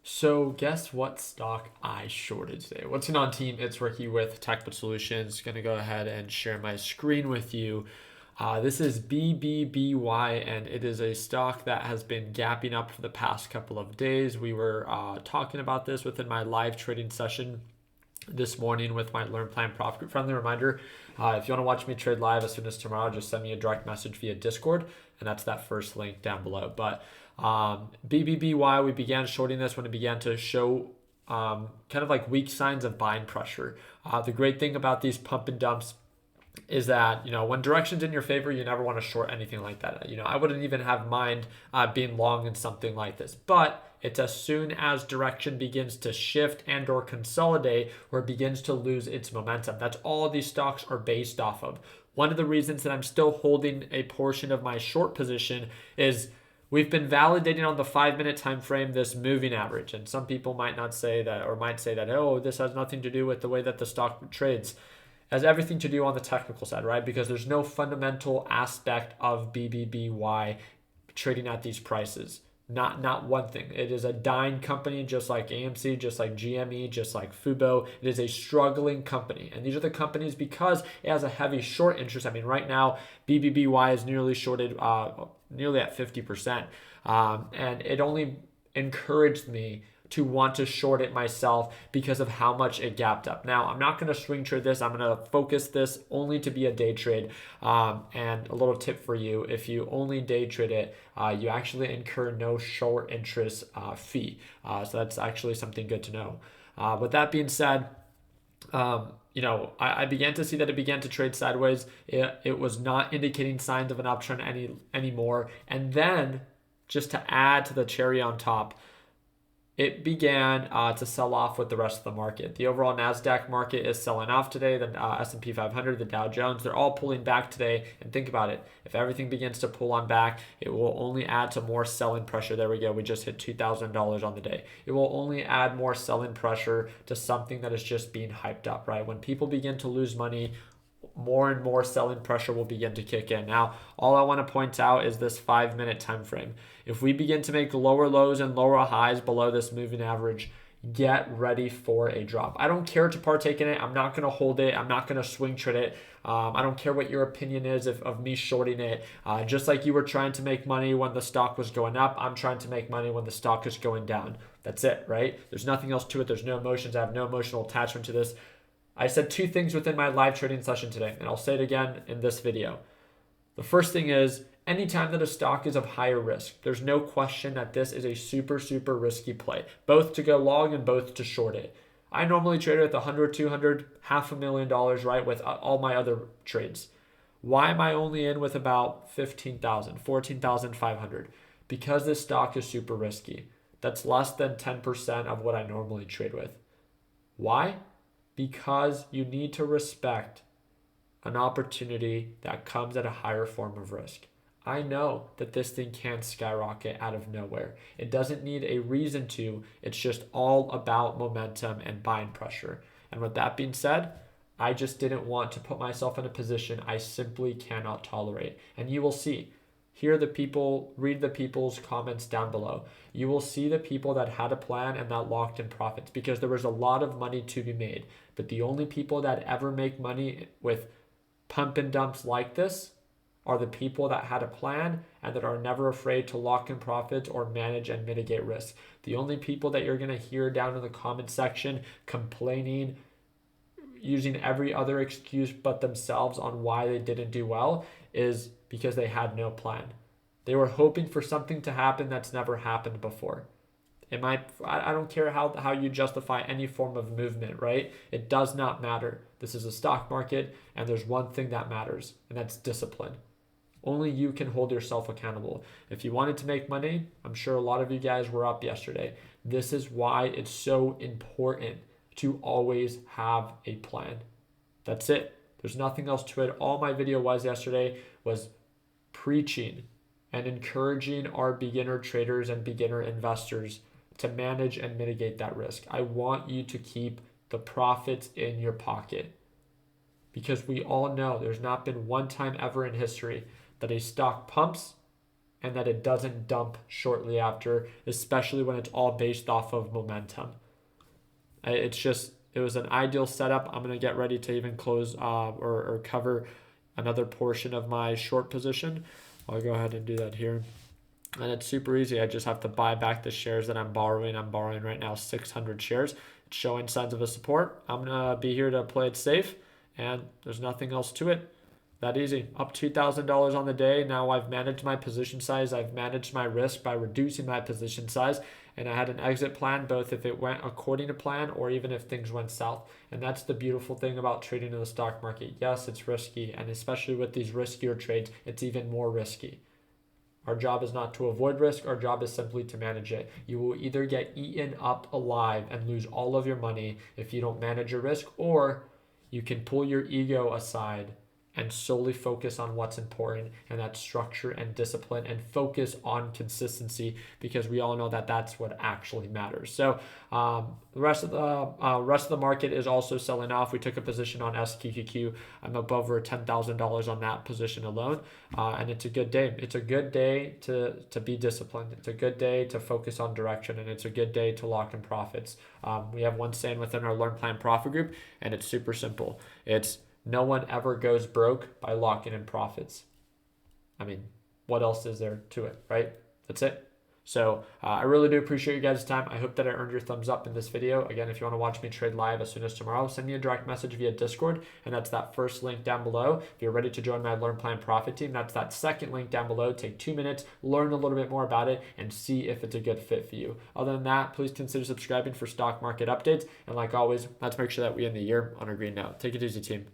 So guess what stock I shorted today? What's going on, team? It's Ricky with Technical Solutions. Going to go ahead and share my screen with you. This is BBBY, and it is a stock that has been gapping up for the past couple of days. We were talking about this within my live trading session this morning with my Learn Plan Profit Group. Friendly reminder, if you want to watch me trade live as soon as tomorrow, just send me a direct message via Discord, and that's that first link down below. But BBBY, we began shorting this when it began to show kind of like weak signs of buying pressure. The great thing about these pump and dumps is that, when direction's in your favor, you never want to short anything like that. I wouldn't even have mind being long in something like this, but it's as soon as direction begins to shift and or consolidate or begins to lose its momentum. That's all these stocks are based off of. One of the reasons that I'm still holding a portion of my short position is we've been validating on the 5-minute time frame this moving average. And some people might not say that, or might say that, oh, this has nothing to do with the way that the stock trades. Has everything to do on the technical side, right? Because there's no fundamental aspect of BBBY trading at these prices. Not one thing. It is a dying company, just like AMC, just like GME, just like Fubo. It is a struggling company. And these are the companies because it has a heavy short interest. I mean, right now, BBBY is nearly shorted, nearly at 50%. And it only encouraged me to want to short it myself because of how much it gapped up. Now, I'm not going to swing trade this. I'm going to focus this only to be a day trade. And a little tip for you, if you only day trade it, you actually incur no short interest fee. So that's actually something good to know. With that being said, I began to see that it began to trade sideways. It was not indicating signs of an uptrend anymore. And then, just to add to the cherry on top, it began to sell off with the rest of the market. The overall NASDAQ market is selling off today. The S&P 500, the Dow Jones, they're all pulling back today. And think about it. If everything begins to pull on back, it will only add to more selling pressure. There we go. We just hit $2,000 on the day. It will only add more selling pressure to something that is just being hyped up, right? When people begin to lose money, more and more selling pressure will begin to kick in. Now, all I want to point out is this 5-minute time frame. If we begin to make lower lows and lower highs below this moving average, get ready for a drop. I don't care to partake in it. I'm not going to hold it. I'm not going to swing trade it. I don't care what your opinion is of me shorting it. Just like you were trying to make money when the stock was going up, I'm trying to make money when the stock is going down. That's it, right? There's nothing else to it. There's no emotions. I have no emotional attachment to this. I said two things within my live trading session today, and I'll say it again in this video. The first thing is, anytime that a stock is of higher risk, there's no question that this is a super, super risky play, both to go long and both to short it. I normally trade with 100, 200, $500,000, right, with all my other trades. Why am I only in with about 15,000, 14,500? Because this stock is super risky. That's less than 10% of what I normally trade with. Why? Because you need to respect an opportunity that comes at a higher form of risk. I know that this thing can't skyrocket out of nowhere. It doesn't need a reason to. It's just all about momentum and buying pressure. And with that being said, I just didn't want to put myself in a position I simply cannot tolerate. And you will see. Hear the people, read the people's comments down below. You will see the people that had a plan and that locked in profits because there was a lot of money to be made. But the only people that ever make money with pump and dumps like this are the people that had a plan and that are never afraid to lock in profits or manage and mitigate risk. The only people that you're going to hear down in the comment section complaining, using every other excuse but themselves on why they didn't do well is because they had no plan. They were hoping for something to happen that's never happened before. I don't care how you justify any form of movement, right? It does not matter. This is a stock market, and there's one thing that matters, and that's discipline. Only you can hold yourself accountable. If you wanted to make money, I'm sure a lot of you guys were up yesterday. This is why it's so important to always have a plan. That's it. There's nothing else to it. All my video was yesterday was preaching and encouraging our beginner traders and beginner investors to manage and mitigate that risk. I want you to keep the profits in your pocket because we all know there's not been one time ever in history that a stock pumps and that it doesn't dump shortly after, especially when it's all based off of momentum. It was an ideal setup. I'm going to get ready to even close or cover another portion of my short position. I'll go ahead and do that here. And it's super easy. I just have to buy back the shares that I'm borrowing. I'm borrowing right now 600 shares. It's showing signs of a support. I'm going to be here to play it safe, and there's nothing else to it. That easy. Up $2,000 on the day. Now I've managed my position size. I've managed my risk by reducing my position size. And I had an exit plan, both if it went according to plan or even if things went south. And that's the beautiful thing about trading in the stock market. Yes, it's risky. And especially with these riskier trades, it's even more risky. Our job is not to avoid risk. Our job is simply to manage it. You will either get eaten up alive and lose all of your money if you don't manage your risk, or you can pull your ego aside and solely focus on what's important, and that's structure and discipline, and focus on consistency, because we all know that that's what actually matters. So the rest of the market is also selling off. We took a position on SQQQ. I'm above over $10,000 on that position alone, and it's a good day. It's a good day to be disciplined. It's a good day to focus on direction, and it's a good day to lock in profits. We have one saying within our Learn Plan Profit group, and it's super simple. It's no one ever goes broke by locking in profits. I mean, what else is there to it, right? That's it. So I really do appreciate you guys' time. I hope that I earned your thumbs up in this video. Again, if you want to watch me trade live as soon as tomorrow, send me a direct message via Discord, and that's that first link down below. If you're ready to join my Learn Plan Profit team, that's that second link down below. Take 2 minutes, learn a little bit more about it, and see if it's a good fit for you. Other than that, please consider subscribing for stock market updates. And like always, let's make sure that we end the year on a green note. Take it easy, team.